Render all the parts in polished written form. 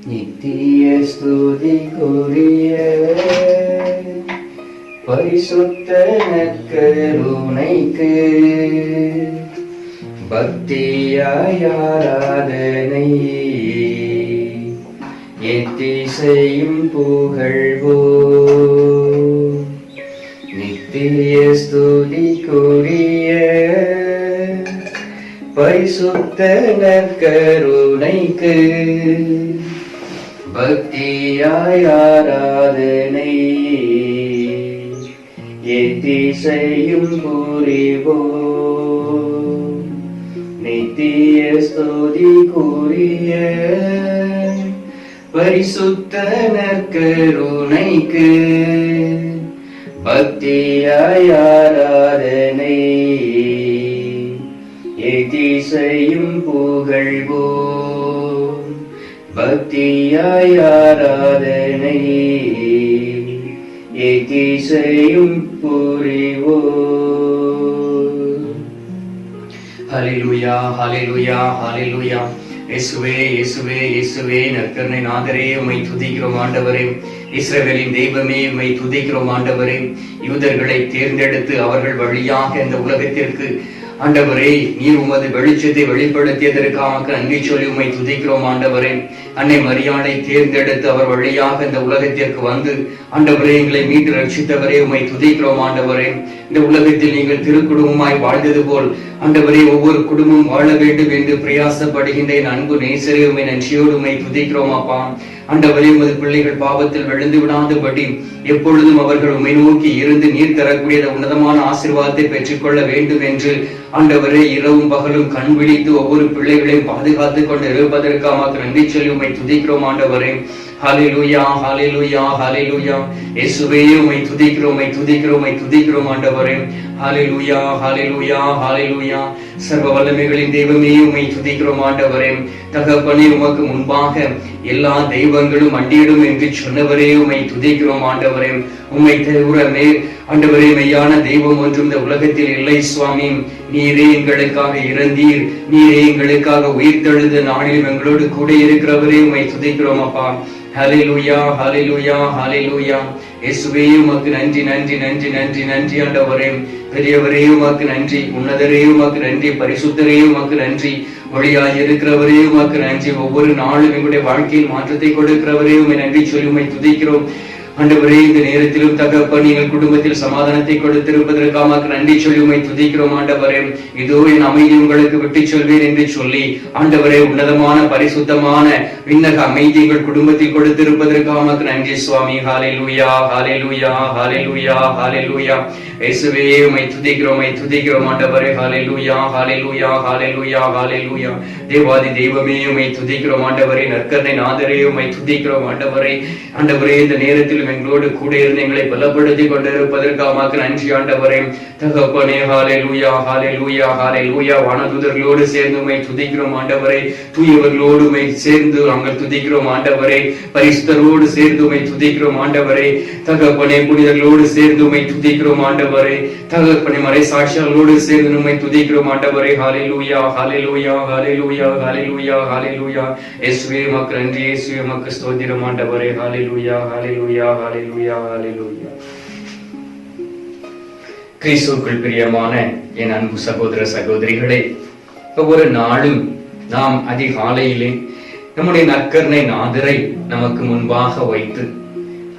நித்திய ஸ்துதிக்குரிய பரிசுத்த நற்கருணைக்கு பக்தியாய் ஆராதனை எத்திசையும் புகழ்வோம். நித்திய ஸ்துதிக்குரிய பரிசுத்த நற்கருணைக்கு பக்தியாய் ஆராதனை எத்திசையும் புரிவோம். நித்திய ஸ்துதிக்குரிய பரிசுத்த நற்கருணைக்கு பக்தியாய் ஆராதனை எத்திசையும் புகழ்வோம். பக்தியாய் ஆராதனை எத்திசையும் புரிவோம். ஹல்லேலூயா, ஹல்லேலூயா, ஹல்லேலூயா. இயேசுவே, இயேசுவே, இயேசுவே, நற்கருணை நாதரே, உம்மை துதிக்கிறோம் ஆண்டவரே. இஸ்ரவேலின் தெய்வமே, உம்மை துதிக்கிறோம் ஆண்டவரே. யூதர்களை தேர்ந்தெடுத்து அவர்கள் வழியாக இந்த உலகத்திற்கு ஆண்டவரே நீர் உமது வெளிச்சத்தை வெளிப்படுத்தியதற்காக நன்றி சொல்லி உம்மை துதிக்கிறோம் ஆண்டவரே. அன்னை மரியாளை தேர்ந்தெடுத்து அவர் வழியாக இந்த உலகத்திற்கு வந்து ஆண்டவரே எங்களை மீட்டு ரட்சித்தவரே, உம்மை துதிக்கிறோம் ஆண்டவரே. இந்த உலகத்தில் நீங்கள் திருக்குடும்பமாய் வாழ்ந்தது போல் ஆண்டவரே ஒவ்வொரு குடும்பம் வாழ வேண்டும் என்று பிரயாசப்படுகின்ற என் அன்பு நேசரே, உம்மை நன்றியோடு உம்மை துதிக்கிறோம் அப்பா. ஆண்டவரே உமது பிள்ளைகள் பாவத்தில் விழுந்து விடாதபடி எப்பொழுதும் அவர்கள் உம்மை நோக்கி இருந்து நீர் தரக்கூடிய உன்னதமான ஆசீர்வாதத்தை பெற்றுக்கொள்ள வேண்டும் என்று ஆண்டவரே இரவும் பகலும் கண் விழித்து ஒவ்வொரு பிள்ளைகளையும் பாதுகாத்துக் கொண்டு இருப்பதற்காக நன்றி சொல்லி உம்மை துதிக்கிறோம் ஆண்டவரே. ஹல்லேலூயா, ஹல்லேலூயா, ஹல்லேலூயா. இயேசுவே உம்மை துதிக்கிறோம், உம்மை துதிக்கிறோம், உம்மை துதிக்கிறோம் ஆண்டவரே. ஹல்லேலூயா, ஹல்லேலூயா, ஹல்லேலூயா. சர்வ வல்லமைகளின் தெய்வமே உம்மை துதிக்கிறோம் ஆண்டவரே. தகப்பனே உமக்கு முன்பாக எல்லா தெய்வங்களும் அண்டியிடும் என்று சொன்னவரே, உம்மை துதிக்கிறோம் ஆண்டவரே. உம்மை தவிர ஆண்டவரே மெய்யான தெய்வம் ஒன்றும் இந்த உலகத்தில் இல்லை சுவாமி. நீரே எங்களுக்காக இறந்தீர், நீரே எங்களுக்காக உயிர்த்தெழுந்த நாளிலும் எங்களோடு கூட இருக்கிறவரே, உம்மை துதிக்கிறோம் அப்பா. ஹல்லேலூயா, ஹல்லேலூயா, ஹல்லேலூயா. இயேசுவே உமக்கு நன்றி, நன்றி, நன்றி, நன்றி, நன்றி ஆண்டவரே. பெரியவரே உமக்கு நன்றி, உன்னதரே உமக்கு நன்றி, பரிசுத்தரே உமக்கு நன்றி, வழியாய் இருக்கிறவரே உமக்கு நன்றி. ஒவ்வொரு நாளும் எங்களுடைய வாழ்க்கையில் மாற்றத்தை கொடுக்கிறவரே, உம்மை நன்றி சொல்லி உம்மை துதிக்கிறோம் ஆண்டவரே. இந்த நேரத்திலும் தகப்பன் எங்கள் குடும்பத்தில் சமாதானத்தை கொடுத்திருப்பதற்காக நன்றி சொல்லி உம்மை துதிக்கிறோம் ஆண்டவரே. இதோ என் அமைதி உங்களுக்கு விட்டு சொல்வேன் என்று சொல்லி ஆண்டவரே உன்னதமான பரிசுத்தமான விண்ணக அமைதி எங்கள் குடும்பத்தில் கொடுத்திருப்பதற்காக நன்றி சுவாமி. ஹல்லேலூயா, ஹல்லேலூயா, ஹல்லேலூயா, ஹல்லேலூயா. இயேசுவே உம்மை துதிக்கிறோம், உம்மை துதிக்கிறோம் ஆண்டவரே. ஹல்லேலூயா, ஹல்லேலூயா, ஹல்லேலூயா, ஹல்லேலூயா. தேவாதி தெய்வமே உம்மை துதிக்கிறோம் ஆண்டவரே. நற்கருணை நாதரே உம்மை துதிக்கிறோம் ஆண்டவரே. ஆண்டவரே இந்த நேரத்தில் எங்களோடு கூட இருந்து எங்களை பலப்படுத்திக் கொண்டிருப்பதற்காக நன்றி ஆண்டவரே. தகப்பனே ஹல்லேலூயா, ஹல்லேலூயா, ஹல்லேலூயா. வானதூதர்களோடு சேர்ந்து உம்மை துதிக்கிறோம் ஆண்டவரே. தூயவர்களோடு உம்மை சேர்ந்து நாங்கள் துதிக்கிறோம் ஆண்டவரே. பரிசுத்தரோடு சேர்ந்து உம்மை துதிக்கிறோம் ஆண்டவரே. தகப்பனே புனிதர்களோடு சேர்ந்து உம்மை துதிக்கிறோம் ஆண்டவரே. தகப்பனே மறை சாட்சியாளர்களோடு சேர்ந்து உம்மை துதிக்கிறோம் ஆண்டவரே. ஹல்லேலூயா, ஹல்லேலூயா, ஹல்லேலூயா, ஹல்லேலூயா, ஹல்லேலூயா. இயேசுவே உமக்கு நன்றி, இயேசுவே உமக்கு ஸ்தோத்திரம் ஆண்டவரே. ஹல்லேலூயா, ஹல்லேலூயா, ஹல்லேலூயா, ஹல்லேலூயா. கிறிஸ்துவுக்குள் பிரியமான என் அன்பு சகோதர சகோதரிகளே, ஒவ்வொரு நாளும் நாம் அதிகாலையிலே நம்முடைய நற்கருணை நாதரை நமக்கு முன்பாக வைத்து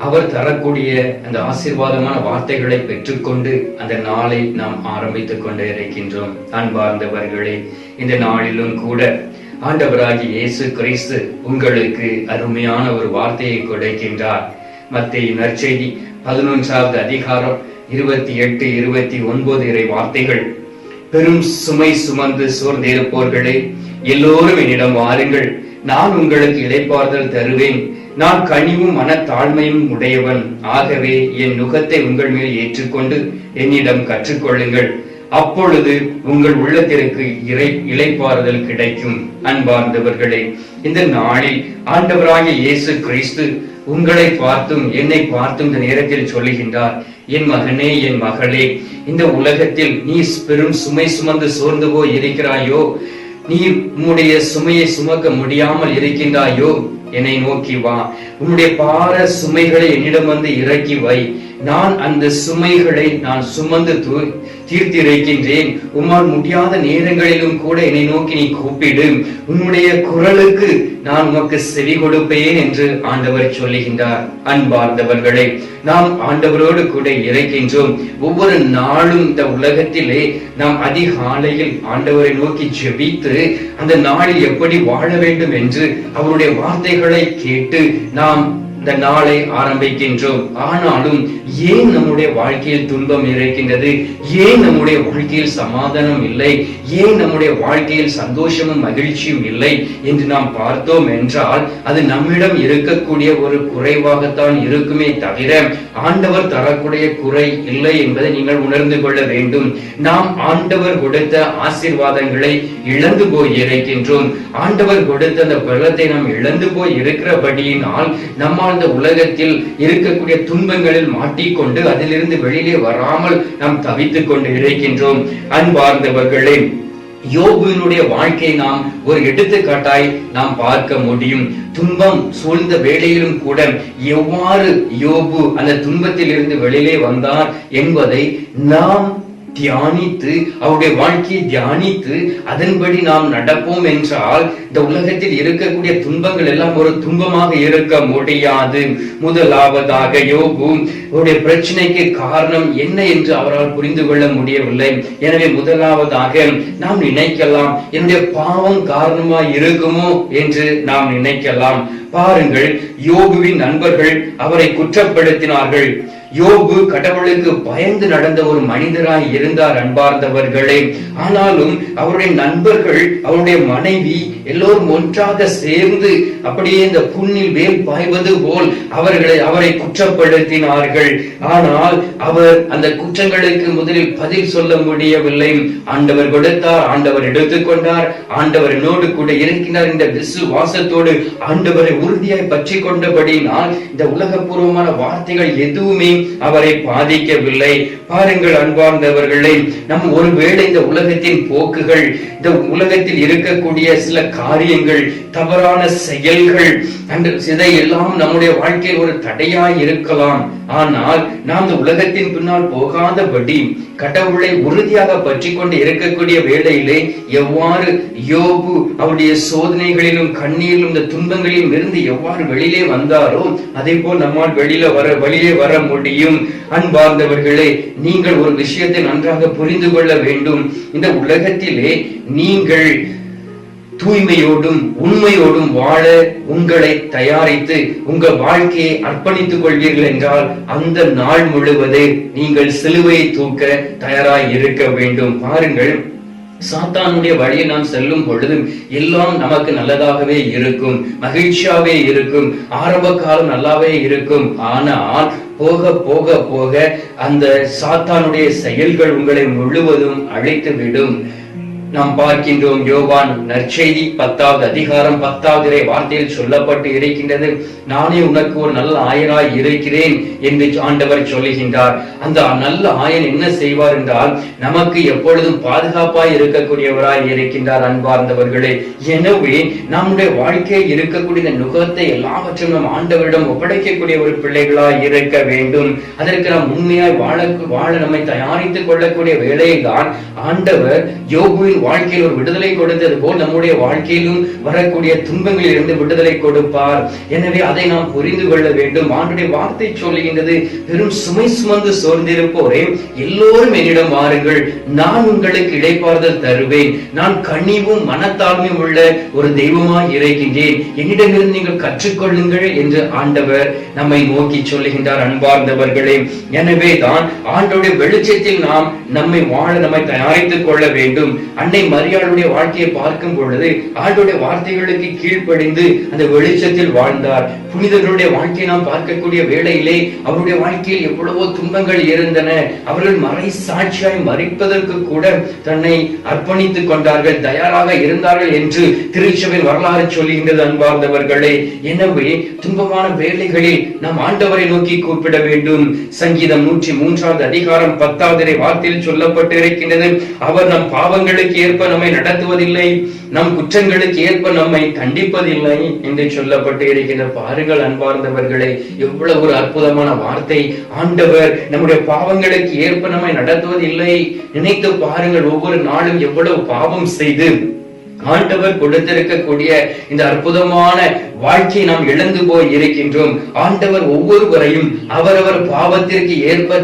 அவர் தரக்கூடிய அந்த ஆசீர்வாதமான வார்த்தைகளை பெற்றுக்கொண்டு அந்த நாளை நாம் ஆரம்பித்துக் கொண்டே இருக்கின்றோம். அன்பார்ந்தவர்களே, இந்த நாளிலும் கூட ஆண்டவராகிய இயேசு கிறிஸ்து உங்களுக்கு அருமையான ஒரு வார்த்தையை கொடுக்கின்றார். மத்தேயு நற்செய்தி 11வது அதிகாரம் 28, 29 இறை வார்த்தைகள். பெரும் சுமை சுமந்து சோர்ந்திருப்போர்களே, எல்லோரும் என்னிடம் வாருங்கள், நான் உங்களுக்கு இளைப்பாறுதல் தருவேன். நான் கனிவும் மனத்தாழ்மையும் உடையவன், ஆகவே என் நுகத்தை உங்கள் மேல் ஏற்றுக்கொண்டு என்னிடம் கற்றுக்கொள்ளுங்கள், அப்பொழுது உங்கள் உள்ளத்திற்கு இளைப்பாறுதல் கிடைக்கும். அன்பார்ந்தவர்களே, இந்த நாளில் ஆண்டவராகிய இயேசு கிறிஸ்து உங்களை பார்த்தும் என்னை பார்த்தும் இந்த நேரத்தில் சொல்லுகின்றார், என் மகனே, என் மகளே, இந்த உலகத்தில் நீ பெரும் சுமை சுமந்து சோர்ந்து போய் இருக்கிறாயோ, நீ உன்னுடைய சுமையை சுமக்க முடியாமல் இருக்கின்றாயோ, என்னை நோக்கி வா, உன்னுடைய பார சுமைகளை என்னிடம் வந்து இறக்கி வை, நான் அந்த சுமைகளை நான் சுமந்து தீர்த்திருக்கின்றேன். உம்மால் முடியாத நேரங்களிலும் கூட என்னை நோக்கி நீ கூப்பிடு, உன்னுடைய குரலுக்கு நான் உமக்கு செவி கொடுப்பேன் என்று ஆண்டவர் சொல்லுகின்றார். அன்பார்ந்தவர்களே, நாம் ஆண்டவரோடு கூட இருக்கின்றோம். ஒவ்வொரு நாளும் இந்த உலகத்திலே நாம் அதிகாலையில் ஆண்டவரை நோக்கி ஜெபித்து அந்த நாளில் எப்படி வாழ வேண்டும் என்று அவருடைய வார்த்தைகளை கேட்டு நாம் இந்த நாளை ஆரம்பிக்கின்றோம். ஆனாலும் ஏன் நம்முடைய வாழ்க்கையில் துன்பம் இருக்கின்றது? ஏன் நம்முடைய வாழ்க்கையில் சமாதானம் இல்லை? ஏன் நம்முடைய வாழ்க்கையில் சந்தோஷமும் மகிழ்ச்சியும் இல்லை என்று நாம் பார்த்தோம் என்றால் அது நம்மிடம் இருக்கக்கூடிய ஒரு குறைவாகத்தான் இருக்குமே தவிர ஆண்டவர் தரக்கூடிய குறை இல்லை என்பதை நீங்கள் உணர்ந்து கொள்ள வேண்டும். நாம் ஆண்டவர் கொடுத்த ஆசீர்வாதங்களை இழந்து போய் இருக்கின்றோம். ஆண்டவர் கொடுத்த அந்த பலத்தை நாம் இழந்து போய் இருக்கிறபடியினால் நம்மால் இந்த உலகத்தில் இருக்கக்கூடிய துன்பங்களில் மாட்டிக்கொண்டு அதிலிருந்து வெளியிலே வராமல் நாம் தவித்துக் கொண்டு இருக்கின்றோம். அன்பார்ந்தவர்களே, யோபுவினுடைய வாழ்க்கை நாம் ஒரு எடுத்துக்காட்டாய் நாம் பார்க்க முடியும். துன்பம் சூழ்ந்த வேளையிலும் கூட எவ்வாறு யோபு அந்த துன்பத்தில் இருந்து வெளியிலே வந்தார் என்பதை நாம் தியானித்து அவருடைய வாழ்க்கையை தியானித்து அதன்படி நாம் நடப்போம் என்றால் இந்த உலகத்தில் இருக்கக்கூடிய துன்பங்கள் எல்லாம் ஒரு துன்பமாக இருக்க முடியாது. முதலாவதாக யோபு அவருடைய பிரச்சனைக்கு காரணம் என்ன என்று அவரால் புரிந்து கொள்ள முடியவில்லை. எனவே முதலாவதாக நாம் நினைக்கலாம், என்னுடைய பாவம் காரணமாய் இருக்குமோ என்று நாம் நினைக்கலாம். பாருங்கள், யோபுவின் நண்பர்கள் அவரை குற்றப்படுத்தினார்கள். யோபு கடவுளுக்கு பயந்து நடந்த ஒரு மனிதராய் இருந்தார். அன்பார்ந்தவர்களே, ஆனாலும் அவருடைய நண்பர்கள், அவருடைய மனைவி எல்லோரும் ஒன்றாக சேர்ந்து அப்படியே இந்த புண்ணில் வேல் பாய்வது போல் அவரை குற்றப்படுத்தினார்கள். ஆனால் அவர் அந்த குற்றங்களுக்கு முதலில் பதில் சொல்ல முடியவில்லை. ஆண்டவர் கொடுத்தார், ஆண்டவர் எடுத்துக்கொண்டார், ஆண்டவர் என்னோடு கூட இருக்கிறார் இந்த விசுவாசத்தோடு ஆண்டவரை உறுதியாய் பற்றி கொண்டபடியினால் இந்த உலகபூர்வமான வார்த்தைகள் எதுவுமே அவரை பாதிக்கவில்லை. பாருங்கள் அன்பார்ந்தவர்களே, நம் ஒருவேளை இந்த உலகத்தின் போக்குகள், இந்த உலகத்தில் இருக்கக்கூடிய சில காரியங்கள், தவறான செயல்கள், இதையெல்லாம் நம்முடைய வாழ்க்கையில் ஒரு தடையாய் இருக்கலாம். ஆனால் நாம் இந்த உலகத்தின் பின்னால் போகாதபடி கடவுளை உறுதியாக பற்றி கொண்டு இருக்கக்கூடிய வேளையிலே எவ்வாறு யோபு அவருடைய சோதனைகளிலும் கண்ணீரிலும் இந்த துன்பங்களிலும் இருந்து எவ்வாறு வெளியிலே வந்தாரோ அதே போல் நம்மால் வெளியே வர முடியும். அன்பார்ந்தவர்களே, நீங்கள் ஒரு விஷயத்தை நன்றாக புரிந்து கொள்ள வேண்டும். இந்த உலகத்திலே நீங்கள் தூய்மையோடும் உண்மையோடும் வாழ உங்களை தயாரித்து உங்கள் வாழ்க்கையை அர்ப்பணித்துக் கொள்வீர்கள் என்றால் அந்த நாள் முழுவதே நீங்கள் சிலுவையை தூக்க தயாராய் இருக்க வேண்டும். பாருங்கள், சாத்தானுடைய வழியை நாம் செல்லும் பொழுது எல்லாம் நமக்கு நல்லதாகவே இருக்கும், மகிழ்ச்சியாவே இருக்கும், ஆரம்ப காலம் நல்லாவே இருக்கும். ஆனால் போக போக போக அந்த சாத்தானுடைய செயல்கள் உங்களை முழுவதும் அழைத்து விடும். நாம் பார்க்கின்றோம், யோவான் நற்செய்தி 10வது அதிகாரம் 10வது வார்த்தையில் சொல்லப்பட்டு இருக்கின்றது, நானே உனக்கு ஒரு நல்ல ஆயராய் இருக்கிறேன் என்று ஆண்டவர் சொல்லுகின்றார். அந்த நல்ல ஆயன் என்ன செய்வார் என்றால் நமக்கு எப்பொழுதும் பாதுகாப்பாய் இருக்கக்கூடியவராய் இருக்கின்றார். அன்பார்ந்தவர்களே, எனவே நம்முடைய வாழ்க்கையில் இருக்கக்கூடிய இந்த நுகத்தை எல்லாவற்றும் நம் ஆண்டவரிடம் ஒப்படைக்கக்கூடிய ஒரு பிள்ளைகளாய் இருக்க வேண்டும். அதற்கு நாம் உண்மையாய் வாழ நம்மை தயாரித்துக் கொள்ளக்கூடிய வேளையில் தான் ஆண்டவர் யோபுவின் வாழ்க்கையில் ஒரு விடுதலை கொடுத்தது போல் நம்முடைய வாழ்க்கையிலும் வரக்கூடிய துன்பங்களில் இருந்து விடுதலை கொடுப்பார். எனவே அதை நாம் புரிந்து கொள்ள வேண்டும். ஆண்டுடைய வார்த்தை சொல்லுகின்றது, வெறும் சுமை சுமந்து சோர்ந்திருப்போரே எல்லோரும் என்னிடம் வாருங்கள், நான் உங்களுக்கு இளைப்பாறுதல் தருவேன், நான் கனிவும் மனத்தாழ்மையும் உள்ள ஒரு தெய்வமாய் இருக்கின்றேன், என்னிடமிருந்து நீங்கள் கற்றுக்கொள்ளுங்கள் என்று ஆண்டவர் நம்மை நோக்கி சொல்லுகின்றார். அன்பார்ந்தவர்களே, எனவே தான் ஆண்டோடைய வெளிச்சத்தில் நாம் நம்மை வாழ நம்மை தயாரித்துக் கொள்ள வேண்டும். அன்னை மரியாளுடைய வாழ்க்கையை பார்க்கும் பொழுது ஆண்டவருடைய வார்த்தைகளுக்கு கீழ்ப்படிந்து அந்த வெளிச்சத்தில் வாழ்ந்தார். புனிதர்களுடைய வாழ்க்கையை நாம் பார்க்கக்கூடிய வேளையிலே அவருடைய வாழ்க்கையில் எவ்வளவோ துன்பங்கள் இருந்தன. அவர்கள் மறை சாட்சியாய் மறிப்பதற்கு கூட தன்னை அர்ப்பணித்துக் கொண்டார்கள், தயாராக இருந்தார்கள் என்று திருச்சபையின் வரலாறு சொல்லுகின்றது. அன்பார்ந்தவர்களே, எனவே துன்பமான வேளைகளில் நாம் ஆண்டவரை நோக்கி கூப்பிட வேண்டும். சங்கீதம் 103வது அதிகாரம் 10வது வார்த்தையில் சொல்லப்பட்டு இருக்கின்றது, அவர் நம் பாவங்களுக்கு பாவங்களுக்கு ஏற்ப நம்மை நடத்துவதில்லை, நம் குற்றங்களுக்கு ஏற்ப நம்மை தண்டிப்பதில்லை என்று சொல்லப்பட்டு இருக்கின்ற பாருங்கள் அன்பார்ந்தவர்களே, எவ்வளவு ஒரு அற்புதமான வார்த்தை. ஆண்டவர் நம்முடைய பாவங்களுக்கு ஏற்ப நம்மை நடத்துவதில்லை. நினைத்து பாருங்கள், ஒவ்வொரு நாளும் எவ்வளவு பாவம் செய்து ஆண்டவர் கொடுத்திருக்கக்கூடிய இந்த அற்புதமான வாழ்க்கையை நாம் இழந்து போய் இருக்கின்றோம். ஆண்டவர் ஒவ்வொருவரையும் அவரவர் பாவத்திற்கு ஏற்ப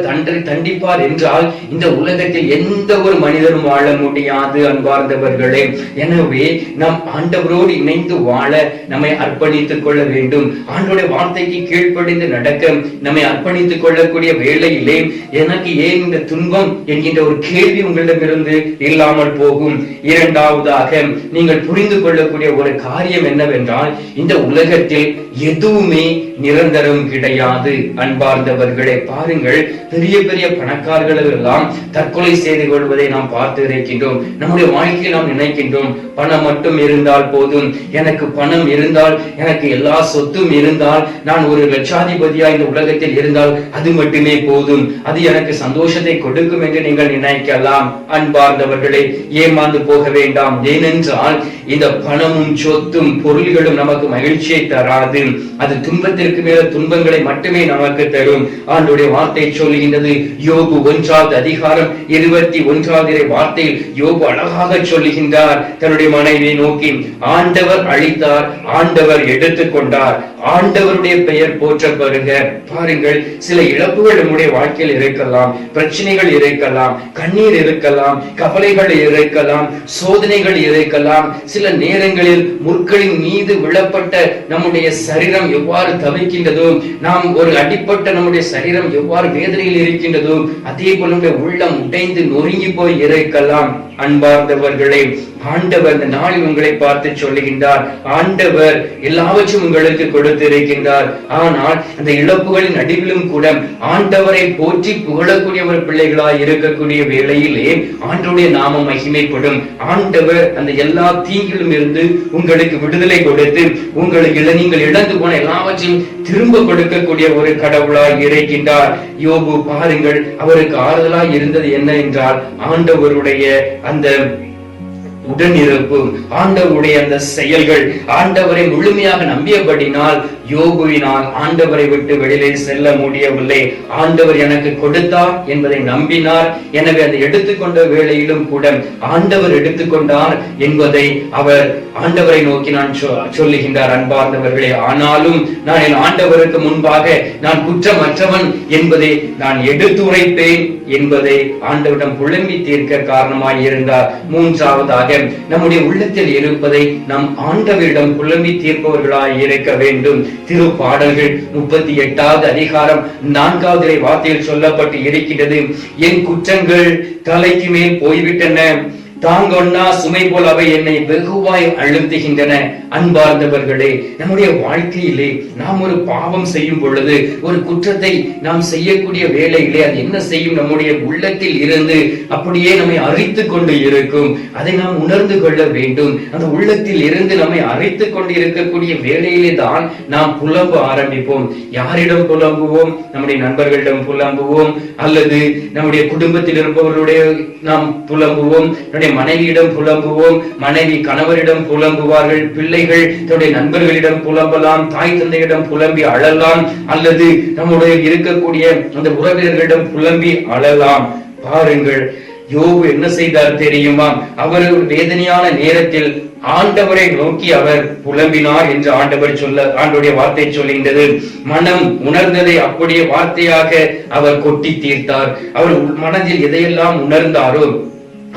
தண்டிப்பார் என்றால் இந்த உலகத்தில் எந்த ஒரு மனிதனும் வாழ முடியாது அன்பார்ந்தவர்களே. எனவே நாம் ஆண்டவரோடு இணைந்து வாழ நம்மை அர்ப்பணித்துக் கொள்ள வேண்டும். ஆண்டவருடைய வார்த்தைக்கு கீழ்ப்படிந்து நடக்க நம்மை அர்ப்பணித்துக் கொள்ளக்கூடிய வேளையிலே எனக்கு ஏன் இந்த துன்பம் என்கின்ற ஒரு கேள்வி உங்களிடமிருந்து இல்லாமல் போகும். இரண்டாவதாக நீங்கள் புரிந்து கொள்ளக்கூடிய ஒரு காரியம் என்னவென்றால், இந்த உலகத்தில் எதுவுமே நிரந்தரம் கிடையாது அன்பார்ந்தவர்களே. பாருங்கள், பெரிய பெரிய பணக்காரர்கள் எல்லாம் தற்கொலை செய்து கொள்வதை நாம் பார்த்து இருக்கின்றோம். நம்முடைய வாழ்க்கையில் நாம் நினைக்கின்றோம், பணம் மட்டும் இருந்தால் போதும், எனக்கு பணம் இருந்தால், எனக்கு எல்லா சொத்தும் இருந்தால், நான் ஒரு லட்சாதிபதியா இந்த உலகத்தில் இருந்தால் அது மட்டுமே போதும், அது எனக்கு சந்தோஷத்தை கொடுக்கும் என்று நீங்கள் நினைக்கலாம். அன்பார்ந்தவர்களே, ஏமாந்து போக வேண்டாம். ஏனென்றால் இந்த பணமும் சொத்தும் பொருள்களும் நமக்கு மகிழ்ச்சியை தராது. அது துன்பத்திற்கு மேல துன்பங்களை மட்டுமே நமக்கு தரும். ஆண்டவருடைய வார்த்தை சொல்லுகின்றது. யோபு 1வது அதிகாரம் 21வது வார்த்தையில் யோபு அழகாக சொல்லுகின்றார், தன்னுடைய மனைவியை நோக்கி, ஆண்டவர் அளித்தார், ஆண்டவர் எடுத்துக்கொண்டார், ஆண்டவருடைய பெயர் போற்றப்படுக. பாருங்கள், சில இழப்புகள் நம்முடைய வாழ்க்கையில் இருக்கலாம், பிரச்சனைகள் இருக்கலாம், கண்ணீர் இருக்கலாம், கவலைகள் இருக்கலாம், சோதனைகள் இருக்கலாம். சில நேரங்களில் முற்களின் மீது விழப்பட்ட நம்முடைய சரீரம் எவ்வாறு தவிக்கின்றதோ, நாம் ஒரு அடிப்பட்ட நம்முடைய சரீரம் எவ்வாறு வேதனையில் இருக்கின்றதோ, அதே போல நம்முடைய உள்ளம் உடைந்து நொறுங்கி போய் இருக்கலாம். அன்பார்ந்தவர்களே, ஆண்டவர் இந்த நாளில் உங்களை பார்த்து சொல்லுகின்றார், ஆண்டவர் எல்லாவற்றையும் உங்களுக்கு கொடுத்திருக்கின்றார். ஆனால் அந்த இழப்புகளின் நடுவிலும் கூட ஆண்டவரை போற்றி புகழக்கூடிய ஒரு பிள்ளைகளாய் இருக்கக்கூடிய வேளையிலே ஆண்டவருடைய நாமம் மகிமைப்படும். ஆண்டவர் அந்த எல்லா தீங்கிலும் இருந்து உங்களுக்கு விடுதலை கொடுத்து உங்களுக்கு நீங்கள் இழந்து போன எல்லாவற்றையும் திரும்ப கொடுக்கக்கூடிய ஒரு கடவுளாய் இருக்கின்றார். யோபு பாருங்கள், அவருக்கு ஆறுதலாய் இருந்தது என்ன என்றால், ஆண்டவருடைய அந்த உடனிருப்பு, ஆண்டவருடைய அந்த செயல்கள். ஆண்டவரை முழுமையாக நம்பியபடினால் யோபுவினால் ஆண்டவரை விட்டு வெளியிலே செல்ல முடியவில்லை. ஆண்டவர் எனக்கு கொடுத்தார் என்பதை நம்பினார். எனவே அதை எடுத்துக்கொண்ட வேளையிலும் கூட ஆண்டவர் எடுத்துக்கொண்டார் என்பதை அவர் ஆண்டவரை நோக்கி நான் சொல்லுகின்றார். அன்பார்ந்தவர்களே, ஆனாலும் நான் என் ஆண்டவருக்கு முன்பாக நான் குற்றமற்றவன் என்பதை நான் எடுத்துரைப்பேன் என்பதை ஆண்டவரிடம் புலம்பி தீர்க்க காரணமாய் இருந்தார். மூன்றாவதாக, நம்முடைய உள்ளத்தில் இருப்பதை நம் ஆண்டவரிடம் புலம்பி தீர்ப்பவர்களாய் இருக்க வேண்டும். திருப்பாடல்கள் 38வது அதிகாரம் 4வது வார்த்தையில் சொல்லப்பட்டு இருக்கின்றது, என் குற்றங்கள் தலைக்கு மேல் போய்விட்டன, தாங்கொன்னா சுமை போல் அவை என்னை வெகுவாய் அழுத்துகின்றன. அன்பார்ந்தவர்களே, நம்முடைய வாழ்க்கையிலே நாம் ஒரு பாவம் செய்யும் பொழுது, ஒரு குற்றத்தை நாம் செய்யக்கூடிய வேளையிலே அது என்ன செய்யும், நம்முடைய உள்ளத்தில் இருந்து அப்படியே நம்மை அரித்து கொண்டு இருக்கும். அதை நாம் உணர்ந்து கொள்ள வேண்டும். அந்த உள்ளத்தில் இருந்து நம்மை அரித்து கொண்டு இருக்கக்கூடிய வேளையிலே தான் நாம் புலம்ப ஆரம்பிப்போம். யாரிடம் புலம்புவோம்? நம்முடைய நண்பர்களிடம் புலம்புவோம், அல்லது நம்முடைய குடும்பத்தில் இருப்பவர்களுடைய நாம் புலம்புவோம், நம்முடைய மனைவியிடம் புலம்புவோம், மனைவி கணவரிடம் புலம்புவார்கள், பிள்ளைகள் தன்னுடைய நண்பர்களிடம் புலம்பலாம், தாய் தந்தையிடம் புலம்பி அழலாம், அல்லது நம்முடைய இருக்கக்கூடிய அந்த உறவினர்களிடம் புலம்பி அழலாம். பாருங்கள், யோபு என்ன செய்தார் தெரியுமா? அவர் வேதனையான நேரத்தில் ஆண்டவரை நோக்கி அவர் புலம்பினார் என்று ஆண்டவருடைய வார்த்தை சொல்கின்றது. மனம் உணர்ந்ததை அப்படியே வார்த்தையாக அவர் கொட்டி தீர்த்தார். அவர் மனதில் எதையெல்லாம் உணர்ந்தாரோ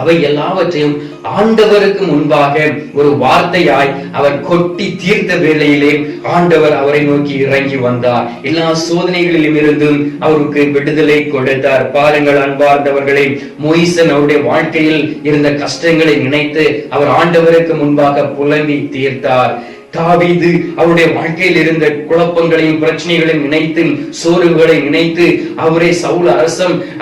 அவை எல்லாவற்றையும் ஆண்டவருக்கு முன்பாக ஒரு வார்த்தையாய் அவர் கொட்டி தீர்த்த வேளையிலே ஆண்டவர் அவரை நோக்கி இறங்கி வந்தார். எல்லா சோதனைகளிலும் இருந்தும் அவருக்கு விடுதலை கொடுத்தார். பாருங்கள் அன்பார்ந்தவர்களே, மோசே அவருடைய வாழ்க்கையில் இருந்த கஷ்டங்களை நினைத்து அவர் ஆண்டவருக்கு முன்பாக புலம்பி தீர்த்தார். தாவீது அவருடைய வாழ்க்கையில் இருந்த குழப்பங்களையும் பிரச்சனைகளையும் நினைத்து, சோர்வுகளை நினைத்து, அவரை சவுல்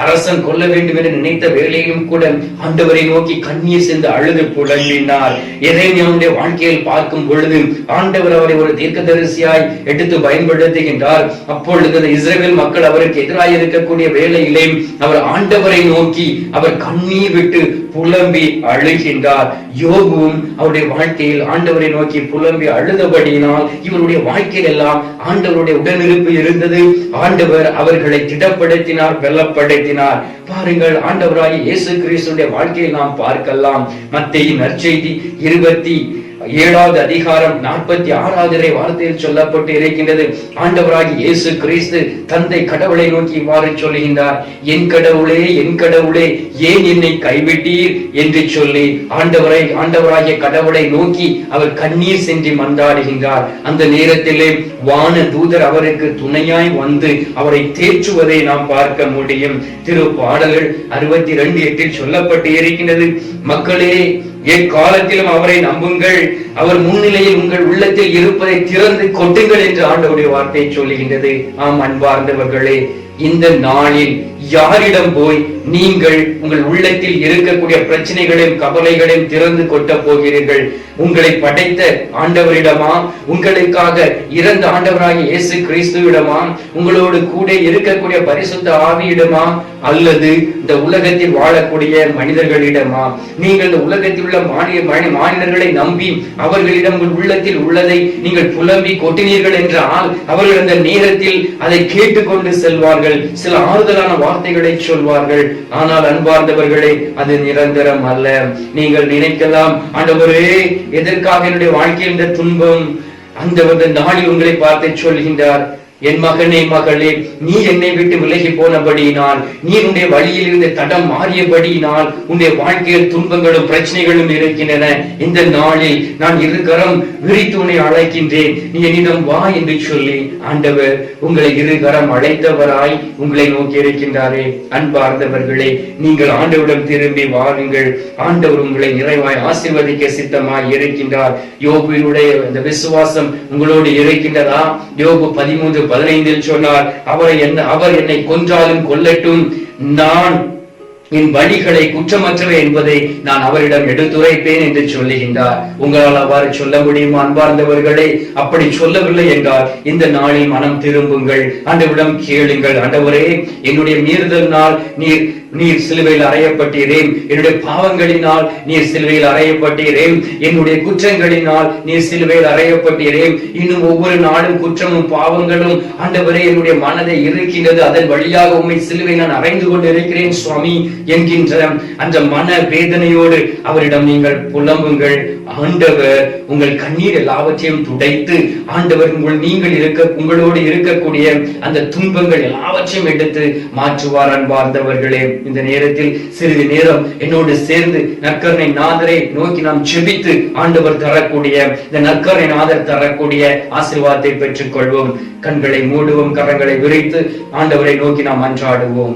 அரசன் கொல்ல வேண்டும் என்று நினைத்த வேளையிலும் கூட ஆண்டவரை நோக்கி கண்ணீர் சிந்து அழுது புலம்பினார். எரேமியாவுடைய வாழ்க்கையில் பார்க்கும் பொழுது ஆண்டவர் அவரை ஒரு தீர்க்கதரிசியாய் எடுத்து பயன்படுத்துகின்றார். அப்பொழுது இஸ்ரவேல் மக்கள் அவருக்கு எதிராக இருக்கக்கூடிய வேளையிலே அவர் ஆண்டவரை நோக்கி அவர் கண்ணீர் விட்டு புலம்பி அழுகின்றார். யோபுவும் அவருடைய வாழ்க்கையில் ஆண்டவரை நோக்கி புலம்பி அழுதபடியினால் இவருடைய வாழ்க்கையில் எல்லாம் ஆண்டவருடைய உடனிருப்பு இருந்தது. ஆண்டவர் அவர்களை திடப்படுத்தினார், பலப்படுத்தினார். பாருங்கள், ஆண்டவராகிய இயேசு கிறிஸ்துவின் வாழ்க்கையில் நாம் பார்க்கலாம். மத்தேயு நற்செய்தி 27வது அதிகாரம் 46வது வார்த்தையில் சொல்லப்பட்டு இருக்கின்றது. ஆண்டவராகிய இயேசு கிறிஸ்து தந்தை கடவுளை நோக்கி இவ்வாறு சொல்லுகின்றார், என் கடவுளே, என் கடவுளே, ஏன் என்னை கைவிட்டீர் என்று சொல்லி ஆண்டவராகிய கடவுளை நோக்கி அவர் கண்ணீர் சென்று மன்றாடுகின்றார். அந்த நேரத்திலே வான தூதர் அவருக்கு துணையாய் வந்து அவரை தேற்றுவதை நாம் பார்க்க முடியும். திருப்பாடல்கள் 62:8 சொல்லப்பட்டு இருக்கின்றது, மக்களே, எக்காலத்திலும் அவரை நம்புங்கள், அவர் முன்னிலையில் உங்கள் உள்ளத்தில் இருப்பதை திறந்து கொட்டுங்கள் என்று ஆண்டவருடைய வார்த்தை சொல்லுகின்றது. ஆம் அன்பார்ந்தவர்களே, இந்த நாளில் யாரிடம் போய் நீங்கள் உங்கள் உள்ளத்தில் இருக்கக்கூடிய பிரச்சனைகளையும் கவலைகளையும் திறந்து கொட்ட போகிறீர்கள்? உங்களை படைத்த ஆண்டவரிடமா? உங்களுக்காக இறந்த ஆண்டவராகிய இயேசு கிறிஸ்துவிடமா? உங்களோடு கூட இருக்கக்கூடிய பரிசுத்த ஆவியிடமா? அல்லது இந்த உலகத்தில் வாழக்கூடிய மனிதர்களிடமா? நீங்கள் இந்த உலகத்தில் உள்ள மாநிலர்களை நம்பி அவர்களிடம் உங்கள் உள்ளத்தில் உள்ளதை நீங்கள் புலம்பி கொட்டினீர்கள் என்றால் அவர்கள் அந்த நேரத்தில் அதை கேட்டுக்கொண்டு செல்வார்கள், சில ஆறுதலான வார்த்தைகளை சொல்வார்கள். ஆனால் அன்பார்ந்தவர்களே, அது நிரந்தரம் அல்ல. நீங்கள் நினைக்கலாம், ஆண்டவரே, எதற்காக என்னுடைய வாழ்க்கையில் இந்த துன்பம்? அந்த நாளில் உங்களை பார்த்து சொல்கின்றார், என் மகனே, மகளே, நீ என்னை விட்டு விலகி போனபடியினால், நீ உன்னுடைய வழியில் இருந்து தடம் மாறியபடியினால் உன்னுடைய வாழ்க்கையில் துன்பங்களும் பிரச்சனைகளும் இருக்கின்றன. இந்த நாளில் நான் இருகரம் விரித்து உன்னை அழைக்கின்றேன், நீ என்னிடம் வா என்று சொல்லி ஆண்டவர் உங்களை இருகரம் அழைத்தவராய் உங்களை நோக்கி இருக்கின்றாரே. அன்பார்ந்தவர்களே, நீங்கள் ஆண்டவரிடம் திரும்பி வாருங்கள். ஆண்டவர் உங்களை நிறைவாய் ஆசீர்வதிக்க சித்தமாய் இருக்கின்றார். யோபுவினுடைய இந்த விசுவாசம் உங்களோடு இருக்கின்றதா? யோபு 13:15 சொன்னார், அவர் என்னை கொன்றாலும் கொல்லட்டும், நான் என் வழிகளை குற்றமற்றவை என்பதை நான் அவரிடம் எடுத்துரைப்பேன் என்று சொல்லுகின்றார். உங்களால் அவ்வாறு சொல்ல முடியுமா அன்பார்ந்தவர்களே? அப்படி சொல்லவில்லை என்றால் இந்த நாளில் மனம் திரும்புங்கள், ஆண்டவரிடம் கேளுங்கள். ஆண்டவரே, என்னுடைய மீறுதலினால் நீர் சிலுவையில் அறையப்பட்டீரேன், என்னுடைய பாவங்களினால் நீர் சிலுவையில் அறையப்பட்டீரேன், என்னுடைய குற்றங்களினால் நீர் சிலுவையில் அறையப்பட்டீரேன். இன்னும் ஒவ்வொரு நாளும் குற்றமும் பாவங்களும் ஆண்டவரே என்னுடைய மனதை இருக்கின்றது, அதன் வழியாக உம்மை சிலுவை நான் அறைந்து கொண்டு இருக்கிறேன் சுவாமி என்கின்ற அந்த மன வேதனையோடு அவரிடம் நீங்கள் புலம்புங்கள். ஆண்டவர் உங்கள் கண்ணீர் எல்லாவற்றையும் துடைத்து, ஆண்டவர் உங்களோடு இருக்கக்கூடிய அந்த துன்பங்கள் எல்லாவற்றையும் எடுத்து மாற்றுவார். அன்பார்ந்தவர்களே, இந்த நேரத்தில் சிறிது நேரம் என்னோடு சேர்ந்து நற்கருணை நாதரை நோக்கி நாம் செபித்து ஆண்டவர் தரக்கூடிய இந்த நற்கருணை நாதர் தரக்கூடிய ஆசீர்வாதத்தை பெற்றுக் கொள்வோம். கண்களை மூடுவோம், கரங்களை விரித்து ஆண்டவரை நோக்கி நாம் மன்றாடுவோம்.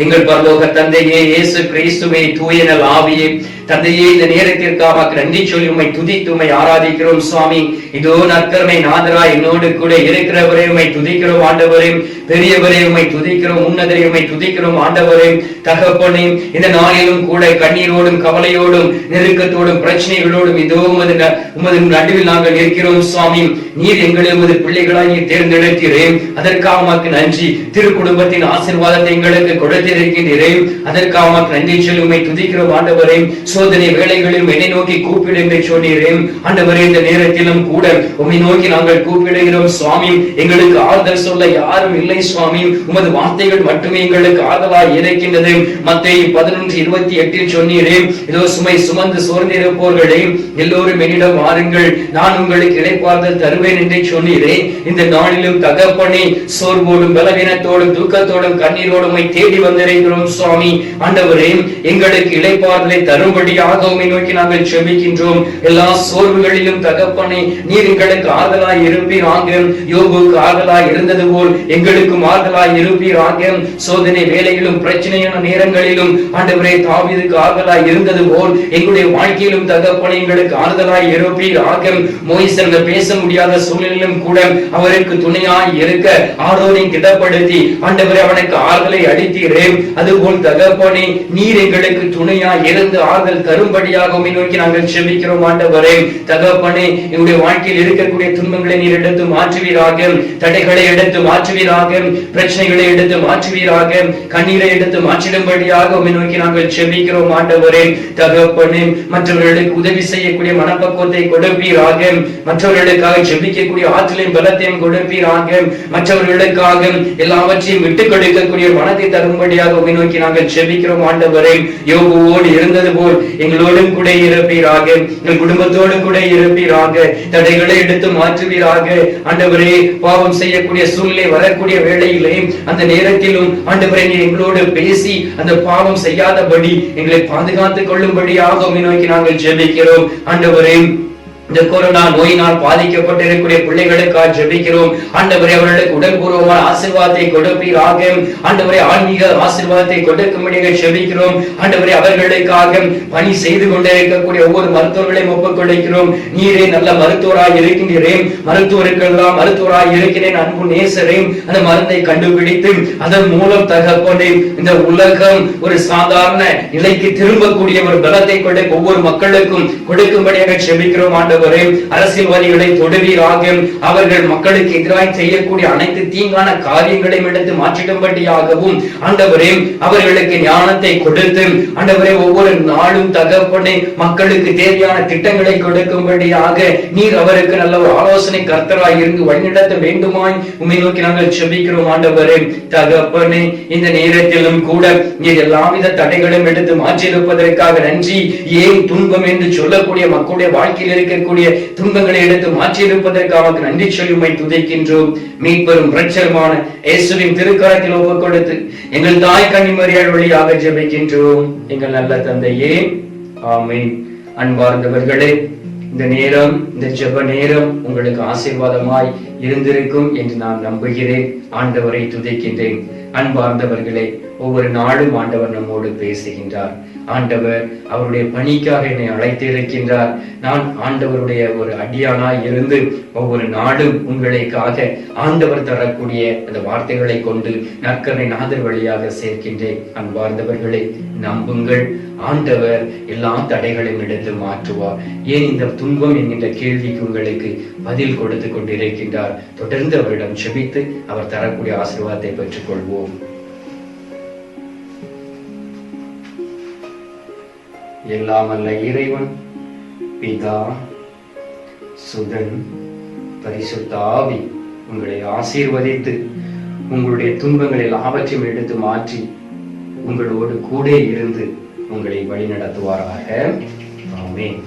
எங்கள் பரலோக தந்தையே, இயேசு கிறிஸ்துவே, தூய நல் ஆவியே, தந்தையே, இந்த நேரத்திற்காக நன்றி சொல்லி உம்மை துதித்து உம்மை ஆராதிக்கிறோம் சுவாமி. இதோ நற்கருணை நாதரா என்னோடு கூட இருக்கிறவரே உம்மை துதிக்கிறோம் ஆண்டவரே. பெரியவரே உம்மை துதிக்கிறோம், உன்னதரே உம்மை துதிக்கிறோம் ஆண்டவரே. தகப்பனே, இந்த நாளிலும் கூட கண்ணீரோடும் கவலையோடும் நெருக்கத்தோடும் பிரச்சனைகளோடும் இதோ உமது நடுவில் நாங்கள் இருக்கிறோம் சுவாமி. நீர் எங்களை உமது பிள்ளைகளாய் நீர் தேர்ந்தெடுக்கிறேன், அதற்காக உமக்கு நன்றி. திருக்குடும்பத்தின் ஆசீர்வாதத்தை எங்களுக்கு கொடுத்திருக்கிறேன், அதற்காக உமக்கு நன்றி சொல்லி உம்மை துதிக்கிறோம் ஆண்டவரே. சோதனை வேளைகளிலும் என்னை நோக்கி கூப்பிடு என்று சொன்னீரேன் ஆண்டவரே. இந்த நேரத்திலும் கூட உம்மை நோக்கி நாங்கள் கூப்பிடுகிறோம் சுவாமி. எங்களுக்கு ஆறுதல் சொல்ல யாரும் இல்லை சுவாமி, உமது வார்த்தைகள் மட்டுமே எங்களுக்கு ஆறுதலாய் இருக்கின்றது. மத்தேயு 11:28 சொன்னீரேன், இதோ சுமை சுமந்து சோர்ந்திருப்போர்களே எல்லோரும் என்னிடம் வாருங்கள், நான் உங்களுக்கு இளைப்பாறுதல் தருவேன் என்று சொன்னீரேன். இந்த நாளிலும் தகப்பனே, சோர்வோடும் பலவீனத்தோடும் துக்கத்தோடும் கண்ணீரோடும் தேடி வந்திருக்கிறோம் சுவாமி. ஆண்டவரே, எங்களுக்கு இளைப்பாறுதலை தரும்படியாக உம்மை நோக்கி நாங்கள் செபிக்கின்றோம். எல்லா சோர்வுகளிலும் தகப்பனே, நீர் எங்களுக்கு ஆறுதலாய் இருப்பீராக. யோபுவுக்கு ஆறுதலாய் இருந்தது போல் எங்களுக்கு ஒவ்வொருவருக்கும் ஆறுதலாய் இருப்பீராக. சோதனை வேலையிலும் பிரச்சனையான நேரங்களிலும் ஆண்டவரே தாவீதுக்கு ஆறுதலாய் இருந்தது போல் எங்களுடைய வாழ்க்கையிலும் தகப்பனே எங்களுக்கு ஆறுதலாய் இருப்பீராக. மோசே பேச முடியாத சூழ்நிலையிலும் கூட அவருக்கு துணையாய் இருக்க ஆரோனை திடப்படுத்தி ஆண்டவரே அவனுக்கு ஆறுதலை அளித்தீரே. அதுபோல் தகப்பனே நீர் எங்களுக்கு துணையாய் இருந்து ஆறுதல் தரும்படியாக நோக்கி நாங்கள் செபிக்கிறோம் ஆண்டவரே. தகப்பனே எங்களுடைய வாழ்க்கையில் இருக்கக்கூடிய துன்பங்களை நீர் எடுத்து மாற்றுவீராக, தடைகளை எடுத்து மாற்றுவீராக, பிரச்சனைகளை எடுத்து மாற்றுவீராக, கண்ணீரை எடுத்து மாற்றிடும்படியாக நோக்கி நாங்கள் செபிக்கிறோம் ஆண்டவரே. தகப்பனே மற்றவர்களுக்கு உதவி செய்யக்கூடிய மனப்பக்குவத்தை கொடுப்பீராக, மற்றவர்களுக்காக செபிக்கக்கூடிய ஆற்றலையும் பலத்தையும் கொடுப்பீராக, மற்றவர்களுக்காக எல்லாவற்றையும் விட்டுக் கொடுக்கக்கூடிய மனத்தை தரும்படியாக நோக்கி நாங்கள் செபிக்கிறோம் ஆண்டவரே. யோபுவோடு இருந்தது போல் எங்களோடும் கூட இருப்பீராக, எங்கள் குடும்பத்தோடு கூட இருப்பீராக, தடைகளை எடுத்து மாற்றுவீராக ஆண்டவரே. பாவம் செய்யக்கூடிய சூழ்நிலை வரக்கூடிய வேளையிலே அந்த நேரத்திலும் ஆண்டவரே எங்களோடு பேசி அந்த பாவம் செய்யாதபடி எங்களை பாதுகாத்துக் கொள்ளும்படியாக நோக்கி நாங்கள் ஜெபிக்கிறோம் ஆண்டவரே. இந்த கொரோனா நோயினால் பாதிக்கப்பட்டிருக்கக்கூடிய பிள்ளைகளுக்காக ஜெபிக்கிறோம் ஆண்டவரே. அவர்களுக்கு உடற்பூர்வமான ஆசீர்வாதத்தை கொடுப்பீராக ஆண்டவரே. ஆன்மீக ஆசீர்வாதத்தை கொடுக்கும்படியாக ஜெபிக்கிறோம் ஆண்டவரே. அவர்களுக்காக பணி செய்து கொண்டிருக்கக்கூடிய ஒவ்வொரு மருத்துவர்களையும் ஒப்புக் கொடுக்கிறோம். நீரே நல்ல மருத்துவராய் இருக்கின்றேன், மருத்துவருக்கெல்லாம் மருத்துவராய் இருக்கிறேன் அன்பு நேசரே. அந்த மருந்தை கண்டுபிடித்து அதன் மூலம் தகப்பனே இந்த உலகம் ஒரு சாதாரண நிலைக்கு திரும்பக்கூடிய ஒரு பலத்தை கொடுக்க ஒவ்வொரு மக்களுக்கும் கொடுக்கும்படியாக ஜெபிக்கிறோம் ஆண்டவரே. அரசியல்வாதிகளை தொடுவீராக, அவர்கள் மக்களுக்கு எதிராக செய்யக்கூடிய அனைத்து தீங்கான காரியங்களையும் எடுத்து மாற்றிடும்படியாகவும் ஆண்டவரே அவர்களுக்கு ஞானத்தை கொடுத்து ஆண்டவரே ஒவ்வொரு நாளும் தகப்பனே மக்களுக்கு தேவையான திட்டங்களை கொடுக்கும்படியாக நீர் அவருக்கு நல்ல ஒரு ஆலோசனை கர்த்தராய் இருந்து வழிநடத்த வேண்டுமாய் உம்மை நோக்கி நாங்கள் செபிக்கிறோம் ஆண்டவரே. தகப்பனே இந்த நேரத்திலும் கூட நீர் எல்லாவித தடைகளும் எடுத்து மாற்றியிருப்பதற்காக நன்றி. ஏன் துன்பம் என்று சொல்லக்கூடிய மக்களுடைய வாழ்க்கையில் இருக்கக்கூடிய துன்பங்களை எடுத்து மாற்றியிருப்பதற்காக நன்றி சொல்லி உம்மை துதிக்கின்றோம். மீட்பெரும் இரட்சகருமான இயேசுவின் திருக்கரத்தில் ஒப்புக் கொடுத்து எங்கள் தாய் கன்னிமரியாள் வழியாக ஜெபிக்கின்றோம் எங்கள் நல்ல தந்தையே, ஆமென். அன்பார்ந்தவர்களே, இந்த நேரம், இந்த ஜெப நேரம் உங்களுக்கு ஆசீர்வாதமாய் இருந்திருக்கும் என்று நான் நம்புகிறேன். ஆண்டவரை துதிக்கின்றேன். அன்பார்ந்தவர்களே, ஒவ்வொரு நாளும் ஆண்டவர் நம்மோடு பேசுகின்றார். ஆண்டவர் அவருடைய பணிக்காக என்னை அழைத்து இருக்கின்றார். நான் ஆண்டவருடைய ஒரு அடியானாய் இருந்து ஒவ்வொரு நாளும் உங்களுக்காக ஆண்டவர் தரக்கூடிய அந்த வார்த்தைகளை கொண்டு நற்கரை நாதர் வழியாக சேர்க்கின்றேன். அன்பார்ந்தவர்களே, நம்புங்கள், ஆண்டவர் எல்லா தடைகளையும் எடுத்து மாற்றுவார். ஏன் இந்த துன்பம் என்கின்ற கேள்விக்கு உங்களுக்கு பதில் கொடுத்து கொண்டிருக்கின்றார். தொடர்ந்து அவரிடம் செபித்து அவர் தரக்கூடிய ஆசீர்வாதத்தை பெற்றுக் கொள்வோம். எல்லாம் அல்ல இறைவன் பிதா, சுதன், பரிசுத்த ஆவி உங்களை ஆசீர்வதித்து உங்களுடைய துன்பங்கள் எல்லாவற்றையும் எடுத்து மாற்றி உங்களோடு கூட இருந்து உங்களை வழி நடத்துவாராக. ஆமென்.